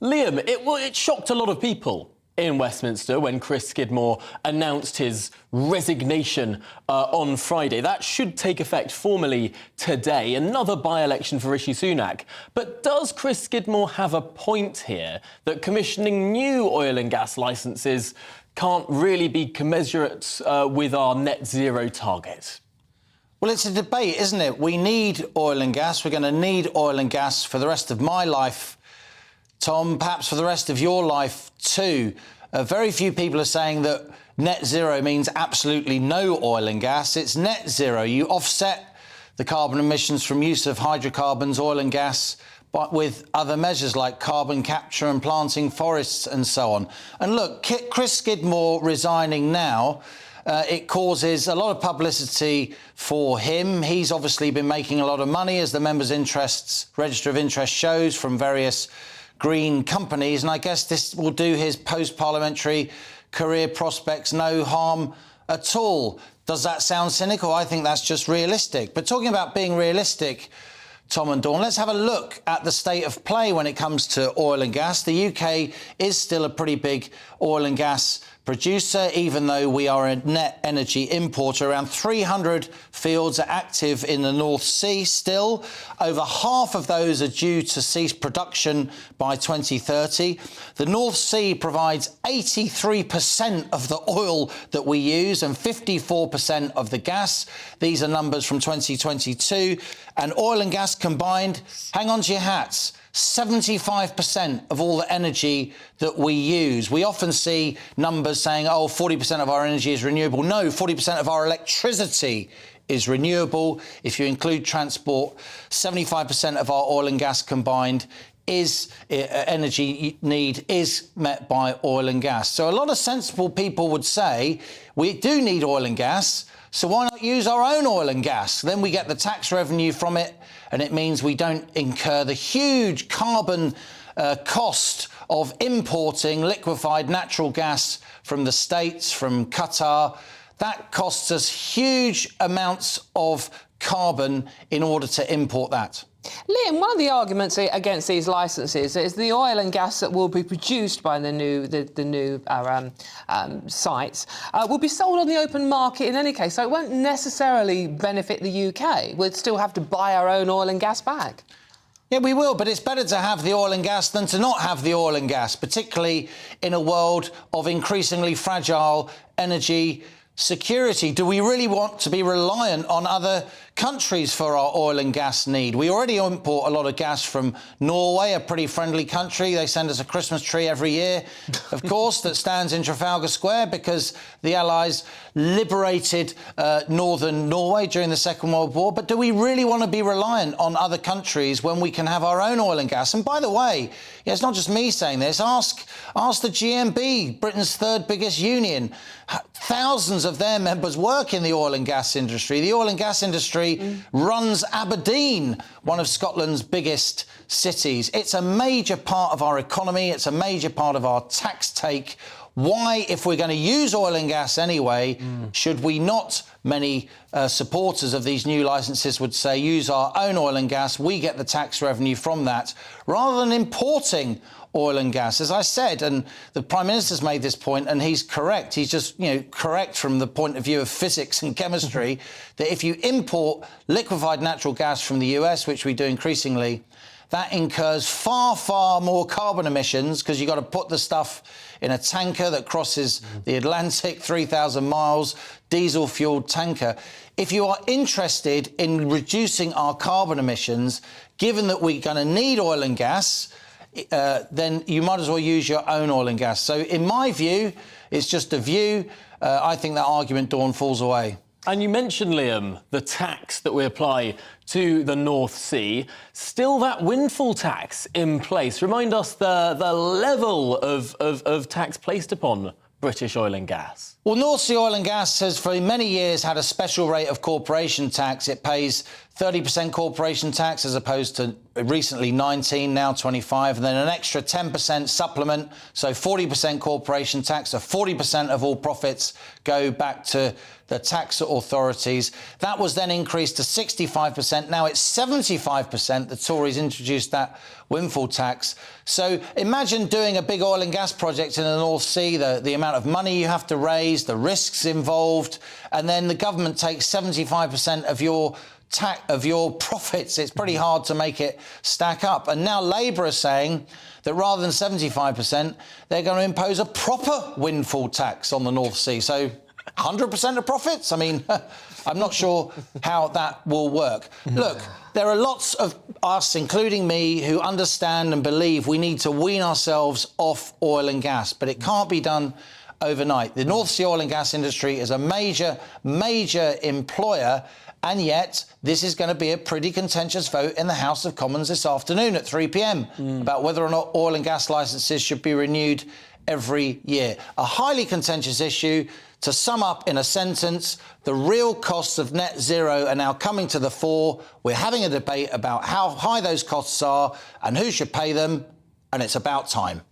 Liam, it shocked a lot of people in Westminster when Chris Skidmore announced his resignation on Friday. That should take effect formally today. Another by-election for Rishi Sunak. But does Chris Skidmore have a point here that commissioning new oil and gas licences can't really be commensurate with our net zero target? Well, it's a debate, isn't it? We need oil and gas. We're going to need oil and gas for the rest of my life, Tom, perhaps for the rest of your life too. Very few people are saying that net zero means absolutely no oil and gas. It's net zero. You offset the carbon emissions from use of hydrocarbons, oil and gas, but with other measures like carbon capture and planting forests and so on. And look, Chris Skidmore resigning now, it causes a lot of publicity for him. He's obviously been making a lot of money, as the members' interests register of interest shows, from various green companies, and I guess this will do his post-parliamentary career prospects no harm at all. Does that sound cynical? I think that's just realistic. But talking about being realistic, Tom and Dawn, let's have a look at the state of play when it comes to oil and gas. The UK is still a pretty big oil and gas producer, even though we are a net energy importer. Around 300 fields are active in the North Sea still. Over half of those are due to cease production by 2030. The North Sea provides 83% of the oil that we use and 54% of the gas. These are numbers from 2022. And oil and gas combined, hang on to your hats, 75% of all the energy that we use. We often see numbers saying, 40% of our energy is renewable. No, 40% of our electricity is renewable. If you include transport, 75% of our oil and gas combined energy need is met by oil and gas. So a lot of sensible people would say we do need oil and gas, so why not use our own oil and gas? Then we get the tax revenue from it, and it means we don't incur the huge carbon cost of importing liquefied natural gas from the States, from Qatar. That costs us huge amounts of carbon in order to import that. Liam, one of the arguments against these licences is the oil and gas that will be produced by the new sites will be sold on the open market in any case, so it won't necessarily benefit the UK. We'd still have to buy our own oil and gas back. Yeah, we will, but it's better to have the oil and gas than to not have the oil and gas, particularly in a world of increasingly fragile energy security. Do we really want to be reliant on other countries for our oil and gas need? We already import a lot of gas from Norway, a pretty friendly country. They send us a Christmas tree every year, of course, that stands in Trafalgar Square because the Allies liberated northern Norway during the Second World War. But do we really want to be reliant on other countries when we can have our own oil and gas? And by the way, it's not just me saying this. Ask the GMB, Britain's third biggest union. Thousands of their members work in the oil and gas industry. The oil and gas industry runs Aberdeen, one of Scotland's biggest cities. It's a major part of our economy. It's a major part of our tax take. Why, if we're going to use oil and gas anyway, should we not, many supporters of these new licences would say, use our own oil and gas? We get the tax revenue from that, rather than importing oil and gas. As I said, and the Prime Minister's made this point, and he's correct. He's just, correct from the point of view of physics and chemistry, that if you import liquefied natural gas from the US, which we do increasingly, that incurs far, far more carbon emissions because you've got to put the stuff in a tanker that crosses the Atlantic, 3,000 miles, diesel-fuelled tanker. If you are interested in reducing our carbon emissions, given that we're going to need oil and gas, then you might as well use your own oil and gas. So in my view, it's just a view. I think that argument, Dawn, falls away. And you mentioned, Liam, the tax that we apply to the North Sea. Still that windfall tax in place. Remind us the level of tax placed upon British oil and gas. Well, North Sea Oil and Gas has for many years had a special rate of corporation tax. It pays 30% corporation tax as opposed to recently 19, now 25, and then an extra 10% supplement, so 40% corporation tax, so 40% of all profits go back to the tax authorities. That was then increased to 65%. Now it's 75%. The Tories introduced that windfall tax. So imagine doing a big oil and gas project in the North Sea, the amount of money you have to raise, the risks involved, and then the government takes 75% of your profits. It's pretty hard to make it stack up. And now Labour are saying that rather than 75%, they're going to impose a proper windfall tax on the North Sea. So 100% of profits? I mean, I'm not sure how that will work. Look, there are lots of us, including me, who understand and believe we need to wean ourselves off oil and gas, but it can't be done overnight. The North Sea oil and gas industry is a major, major employer, and yet this is going to be a pretty contentious vote in the House of Commons this afternoon at 3 p.m. about whether or not oil and gas licences should be renewed every year. A highly contentious issue. To sum up in a sentence, the real costs of net zero are now coming to the fore. We're having a debate about how high those costs are and who should pay them, and it's about time.